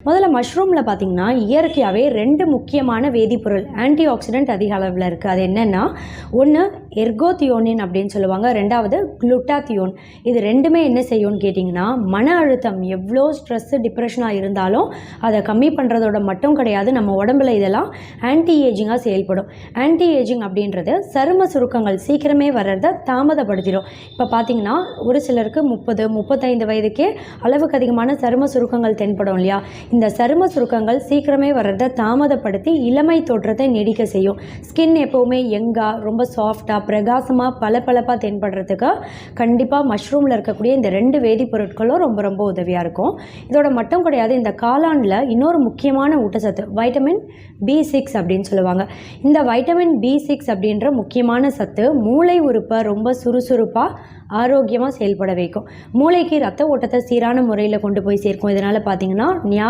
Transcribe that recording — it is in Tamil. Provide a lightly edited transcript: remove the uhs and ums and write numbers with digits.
முதல்ல மஷ்ரூமில் பார்த்திங்கன்னா இயற்கையாகவே 2 முக்கியமான வேதிப்பொருள் ஆன்டி ஆக்சிடென்ட் அதிக அளவில் இருக்குது. அது என்னென்னா, ஒன்று எர்கோதியோனின் அப்படின்னு சொல்லுவாங்க, 2வது குளுட்டாத்தியோன். இது 2மே என்ன செய்யும்னு கேட்டிங்கன்னா, மன அழுத்தம் எவ்வளோ ஸ்ட்ரெஸ்ஸு டிப்ரெஷனாக இருந்தாலும் அதை கம்மி பண்ணுறதோட மட்டும் கிடையாது, நம்ம உடம்புல இதெல்லாம் ஆன்டி ஏஜிங்காக செயல்படும். ஆன்டி ஏஜிங் அப்படின்றது சரும சுருக்கங்கள் சீக்கிரமே வர்றதை தாமதப்படுத்திடும். இப்போ பார்த்திங்கன்னா ஒரு சிலருக்கு 30-35 வயதுக்கே அளவுக்கு அதிகமான சரும சுருக்கங்கள் தென்படும் இல்லையா? இந்த சரும சுருக்கங்கள் சீக்கிரமே வர்றதை தாமதப்படுத்தி இளமை தோற்றத்தை நீடிக்க செய்யும். ஸ்கின் எப்போவுமே யங்காக ரொம்ப சாஃப்டாக பிரகாசமாக பளபளப்பாக தென்படுறதுக்கு கண்டிப்பாக மஷ்ரூமில் இருக்கக்கூடிய இந்த 2 வேதிப்பொருட்களும் ரொம்ப ரொம்ப உதவியாக இருக்கும். இதோட மட்டும் கிடையாது, இந்த காளானில் இன்னொரு முக்கியமான ஊட்டச்சத்து வைட்டமின் B6 அப்படின்னு சொல்லுவாங்க. இந்த வைட்டமின் B6 அப்படின்ற முக்கியமான சத்து மூளை உறுப்பை ரொம்ப சுறுசுறுப்பாக ஆரோக்கியமாக செயல்பட வைக்கும். மூளைக்கு ரத்த ஓட்டத்தை சீரான முறையில் கொண்டு போய் சேர்க்கும். இதனால் பார்த்திங்கன்னா ஞாபக